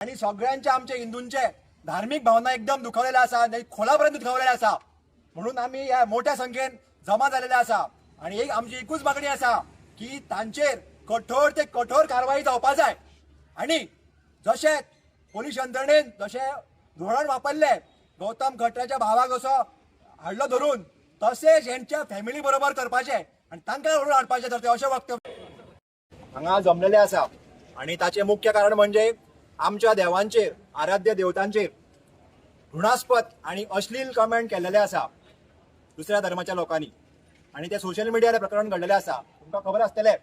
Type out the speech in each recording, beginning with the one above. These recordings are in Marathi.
आणि सगळ्यांच्या आमच्या हिंदूंचे धार्मिक भावना एकदम दुखावलेल्या असा आणि खोलापर्यंत दुखावलेल्या असा म्हणून आम्ही या मोठ्या संख्येन जमा झालेले असा आणि एक आमची एकूच मागणी असा की तांचेर कठोर ते कठोर कारवाई जावपा जाय आणि जशे पोलीस यंत्रणेन जशे धोरण वापरले गौतम खट्राच्या भावाक जसो हाडलो धरून तसेच यांच्या फॅमिली बरोबर करपाचे आणि तांकां धरून हाडपाचे तर ते अशें वक्तव्य हांगा जमलेले आसा आणि ताचे मुख्य कारण म्हणजे आमच्या देवांचेर आराध्य देवतांचेर घृणास्पद आणि अश्लील कमेंट केलेले आसा दुसऱ्या धर्माच्या लोकांनी आणि ते सोशल मिडियार प्रकरण घडलेले आसा तुमकां खबर आसतलें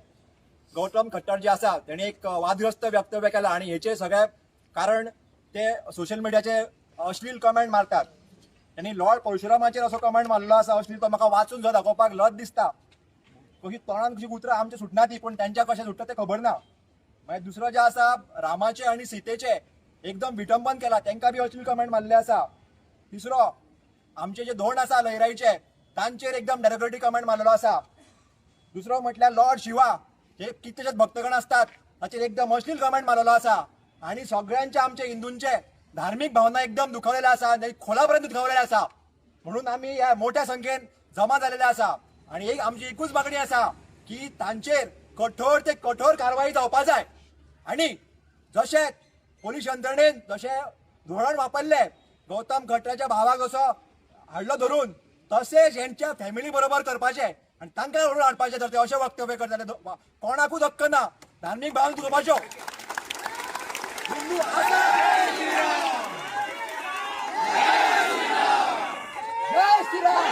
गौतम खट्टर जे आसा तेणे एक वादग्रस्त वक्तव्य केला आणि हेचे सगळे कारण ते सोशल मिडियाचे अश्लील कमेंट मारतात त्यांनी लॉर्ड परशुरामाचेर असो कमेंट मारलो आसा अश्लील तो म्हाका वाचून जो दाखोवपाक लज दिसता कशी तोंडान कशी उतरां आमच्या सुटना ती पण त्यांच्या कशें सुट्टा ते खबर ना मागीर दुसरो जे आसा रामाचे आणि सीतेचे एकदम विटंबन केला तांकां बी अश्लील कमेंट मारले आसा तिसरो आमचे जे धोंड आसा लयराईचे तांचेर एकदम डेरोगेटरी कमेंट मारलेलो आसा दुसरो म्हटल्यार लॉर्ड शिवा हे कितलेशेच भक्तगण असतात ताचेर एकदम अश्लील कमेंट मारलेलो आसा आणि सगळ्यांच्या आमच्या हिंदूंचे धार्मिक भावना एकदम दुखावलेल्या आसा आणि खोलापर्यंत दुखावलेल्या आसा म्हणून आम्ही या मोठ्या संख्येन जमा झालेले आसा आणि एक आमची एकूच मागणी आसा की तांचेर कठोर ते कठोर कारवाई जावपा जाय आणि जशे पोलीस यंत्रणेन जशे धोरण वापरले गौतम खट्राच्या भावाक जसो हाडलो धरून तसेच यांच्या फॅमिली बरोबर करपाचे आणि तांकां धरून हाडपाचे तर ते अशें वक्तव्य करताले कोणाकूच हक्क ना धार्मिक भावना दुखोवपाच्यो हिंदू आसा जय श्रीराम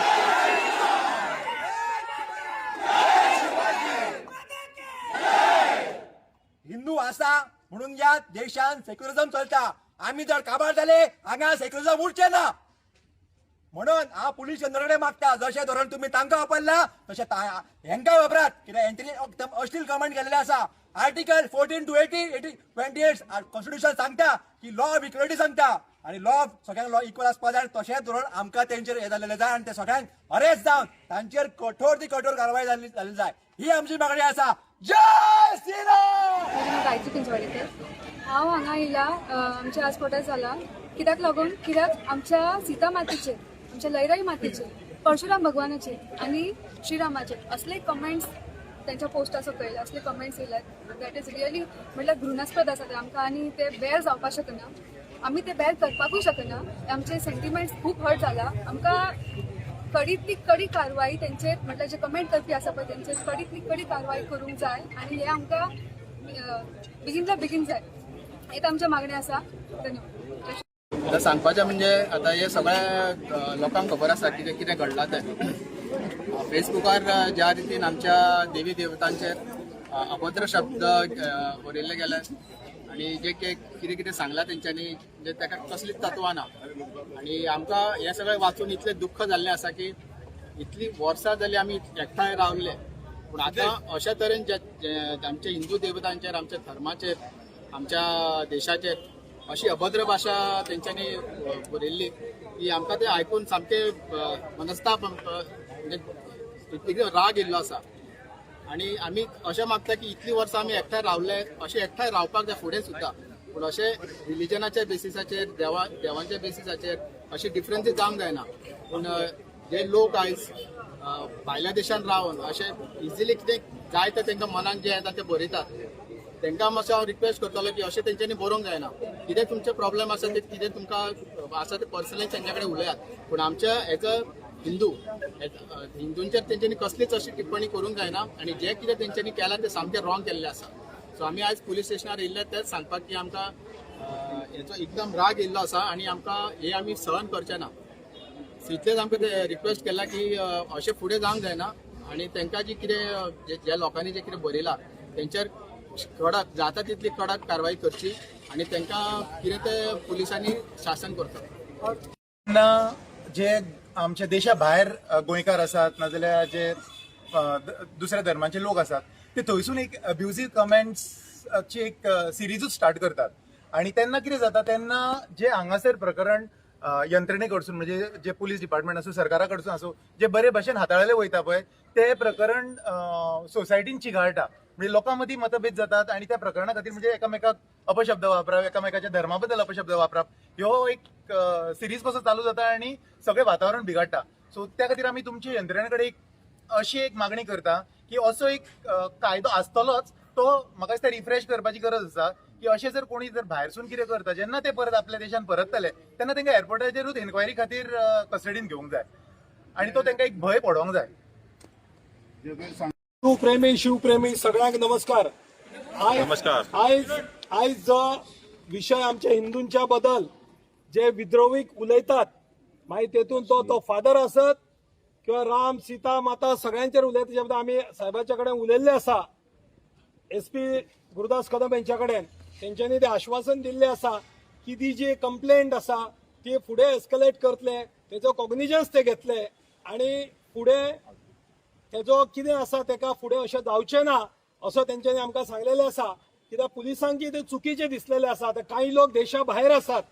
हिंदू आसा म्हणून या देशान सेक्युलरिझम चलता आम्ही जर काबार जाले हांगा सेक्युलरिझम उरचे ना म्हणून हा पोलीस यंत्रणे मागता जशे धोरण तुम्ही तांकां वापरला तशें हेंकां वापरात कित्याक हेंच्यांनी एकदम अश्लील कमेंट केलेले आसा आर्टिकल 14 to 28 कॉन्स्टिट्यूशन सांगता की लॉ ऑफ इक्वलिटी सांगता आणि लॉ ऑफ सगळ्यांक लॉ इक्वल आसपा जाय तशेंच धोरण आमकां तेंचेर हे जाल्लेले जाय आणि ते सगळ्यांक अरेस्ट जावन तांचेर कठोर ती कठोर कारवाई जाल्ली जाय ही आमची मागणी आसा जय श्रीराम गायत्री पिंजवाडीकर हांव हांगा येयला आमच्या आज प्रोटेस्ट जाला कित्याक लागून कित्याक आमच्या सीता मातेचेर आमच्या लयराई मातेचेर परशुराम भगवानाचे आणि श्रीरामाचे असले कमेंट्स त्यांच्या पोस्टाचो कळले असले कमेंट्स येयल्यात दॅट इज रियली म्हटल्यार घृणास्पद आसा ते आमकां आणि ते बेर जावपाक शकना आमी ते बेर करपाकूय शकना आमचे सेंटिमेंट्स खूब हर्ट जाला आमकां कडीतली कडी कारवाई तेंचेर म्हटल्यार जे कमेंट करपी आसा पळय तेंचेर कडीतली कडी कारवाई करूंक जाय आणि हे आमकां बेगिनल्या बेगीन जाय हेच आमच्या मागण्या आसा धन्यवाद आता सांगपाचें म्हणजे आता हे सगळ्या लोकांक खबर आसा कितें कितें घडलां तें फेसबुकार ज्या रितीन आमच्या देवी देवतांचेर अभद्र शब्द बरयल्ले गेले आणि जे कितें कितें सांगलां तेंच्यांनी जे ताका कसलीच तत्वां ना आणि आमकां हें सगळें वाचून इतलें दुख्ख जाल्लें आसा की इतलीं वर्सां जालीं आमी एकठांय रावले पूण आतां अशे तरेन जे आमच्या हिंदू देवतांचेर आमच्या धर्माचेर आमच्या देशाचेर अशी अभद्र भाशा तेंच्यांनी बरयल्ली की आमकां ते आयकून सामकें मनस्ताप म्हणजे एकदम राग येयल्लो आसा आणि आमी अशें मागता की इतलीं वर्सां आमी एकठांय रावले अशें एकठांय रावपाक जाय फुडें सुद्दां पूण अशें रिलिजनाच्या बेसिसाचेर देवांच्या बेसिसाचेर अशी डिफरन्सीस जावंक जायना पूण जे लोक आयज भायल्या देशांत रावन अशें इजिली कितें जाय तें तांकां मनान जें येता तें बरयतात तांकां मातसो हांव रिक्वेस्ट करतलो की अशें तेंच्यांनी बरोवंक जायना कितें तुमचे प्रॉब्लेम आसा ते कितें तुमकां आसा ते पर्सनली तेंच्या कडेन उलयात पूण आमच्या एज अ हिंदूंचेर तेंच्यांनी कसलीच अशी टिप्पणी करूंक जायना आणि जे कितें तेंच्यांनी केलां तें सामकें रॉंग केल्लें आसा सो आमी आयज पुलीस स्टेशनार येयल्ले तेच सांगपाक की आमकां हेचो एकदम राग येयल्लो आसा आणि आमकां हे आमी सहन करचे ना इतलेंच आमकां ते रिक्वेस्ट केला की अशें फुडें जावंक जायना आणि तांकां जी कितें ज्या लोकांनी जे कितें बरयलां तेंचेर कडक जाता तितली कडक कारवाई करची आणि तांकां कितें ते पुलिसांनी शासन करता जे आमच्या देशा भायर गोंयकार आसात नाजाल्यार जे दुसऱ्या धर्माचे लोक आसात ते थंयसून एक अब्युजीव कमेंट्सची एक सिरीजूच स्टार्ट करतात आणि तेन्ना कितें जाता तेन्ना जे हांगासर प्रकरण यंत्रणे कडसून म्हणजे जे पुलीस डिपार्टमेंट आसूं सरकारा कडसून आसूं जे बरे भाशेन हाताळले वयता पळय ते प्रकरण सोसायटीन चिघाळटा म्हणजे लोकांमध्ये मतभेद जातात आणि त्या प्रकरणा खातीर म्हणजे एकामेकाक अपशब्द वापरप, एकामेकाच्या धर्मा बद्दल अपशब्द वापरप, ह्यो एक सिरीज कसो चालू जाता आणि सगळें वातावरण बिगाडटा. सो त्या खातीर आमी तुमच्या यंत्रणे कडेन अशी एक मागणी करता की असो एक कायदो आसतलोच, तो म्हाका दिसता रिफ्रेश करपाची गरज आसा की अशें जर कोणी जर भायरसून कितें करता, जेन्ना ते परत आपल्या देशान परततले तेन्ना तांकां एअरपोर्टाचेरूच एन्क्वायरी खातीर कस्टडीन घेवंक जाय आणि तो तांकां एक भंय पडोवंक जाय. शिवप्रेमी शिवप्रेमी सगळ्यांक नमस्कार. आयज जो विषय आमच्या हिंदूंच्या बद्दल जे विद्रोहीक उलयतात, मागीर तेतून तो फादर आसत किंवा राम सीता माता सगळ्यांचेर उलयता, जे बद्दल आमी साहेबाच्या कडेन उलयल्ले आसा. SP गुरुदास कदम यांच्या कडेन तेंच्यांनी ते आश्वासन दिल्ले आसा की ती जी कंप्लेंट आसा ती फुडें एस्केलेट करतले, तेचो कॉग्निजन्स ते घेतले आणि फुडें तेजो कितें आसा तेका फुडें अशें जावचें ना असो तेंच्यांनी आमकां सांगलेलें आसा. कित्याक पुलिसांक ते चुकीचे दिसलेले आसा. ते काही लोक देशा भायर आसात,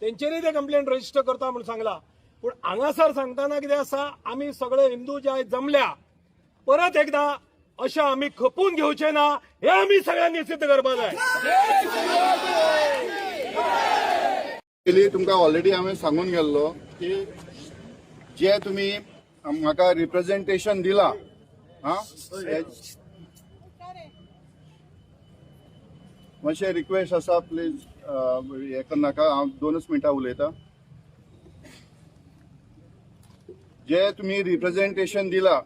तेंचेरूय ते कंप्लेंट रजिस्टर करता म्हणून सांगला. पूण हांगासर सांगतना कितें आसा, आमी सगळे हिंदू जे आयज जमल्या, परत एकदा अशें आमी खपून घेवचें ना हे आमी सगळ्यांनी सिद्ध करपाक जाय. तुमकां ऑलरेडी हांवें सांगून गेल्लो की जे तुमी म्हाका रिप्रेझेंटेशन दिला, मातशें रिक्वेस्ट आसा प्लीज हें करनाका, हांव 2च मिनटां उलयतां. जे तुमी रिप्रेझेंटेशन दिला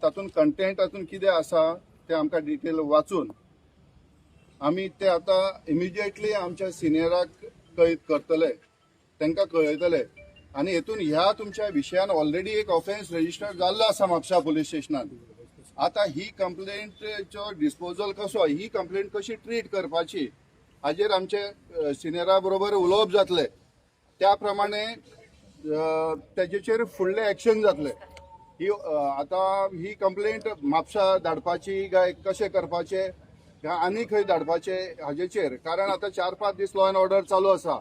तातूंत कंटेंट तातूंत कितें आसा ते आमकां डिटेल वाचून आमी ते आतां इमिजिएटली आमच्या सिनियराक करतले, तांकां कळयतले. आनी हेतून ह्या तुमच्या विशयान ऑलरेडी एक ऑफेन्स रजिस्टर जाल्लो आसा म्हापसा पुलीस स्टेशनान. आतां ही कंप्लेंटचो डिस्पोजल कसो, ही कंप्लेंट कशी ट्रीट करपाची हाजेर आमचे सिनियरा बरोबर उलोवप जातले. त्या प्रमाणे तेजेचेर फुडले एक्शन जातले. ही आतां ही कंप्लेंट म्हापसा धाडपाची काय कशें करपाचें काय आनी खंय धाडपाचें हाजेचेर, कारण आतां 4-5 दीस लॉ अँड ऑर्डर चालू आसा,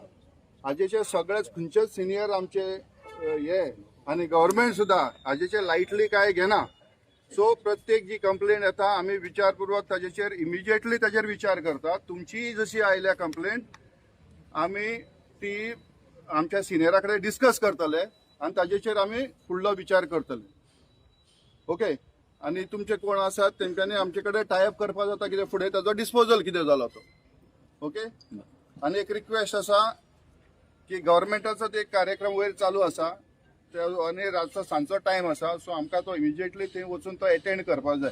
हाजेचेर सगळेच खंयचेच सिनियर आमचे हे आनी गव्हर्मेंट सुद्दां हाजेचेर लायटली काय घेना. सो प्रत्येक जी कंप्लेंट येता आमी विचारपूर्वक ताजेचेर इमिजिएटली ताजेर विचार करता. तुमची जशी आयल्या कंप्लेंट आमी ती आमच्या सिनियरा कडेन डिस्कस करतले आनी ताजेचेर आमी फुडलो विचार करतले. ओके. आनी तुमचे कोण आसात तेंच्यांनी आमचे कडेन टायअप करपाक जाता कितें फुडें ताजो डिस्पोजल कितें जालो तो. ओके. आनी एक रिक्वेस्ट आसा की गव्हर्मेंटाचो एक कार्यक्रम वयर चालू आसा, आनी रातचो सांजचो टायम आसा, सो आमकां तो इमिजिएटली थंय वचून तो एटेंड करपाक जाय,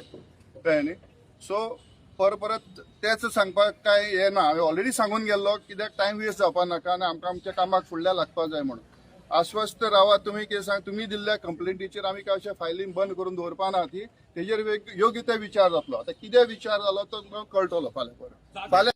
कळ्ळें न्ही. सो परत तेच सांगपाक काय हें ना, हांवें ऑलरेडी सांगून गेल्लो कित्याक टायम वेस्ट जावपाक नाका आनी आमकां आमच्या कामाक फुडल्या लागपाक जाय म्हणून. आश्वस्त रावा. तुमी कितें सांग, तुमी दिल्ल्या कंप्लेंटीचेर आमी काय अशें फायलींग बंद करून दवरपा ना ती, तेजेर योग्य ते विचार जातलो. आतां कितें विचार जालो तो तुमकां कळटलो फाल्यां.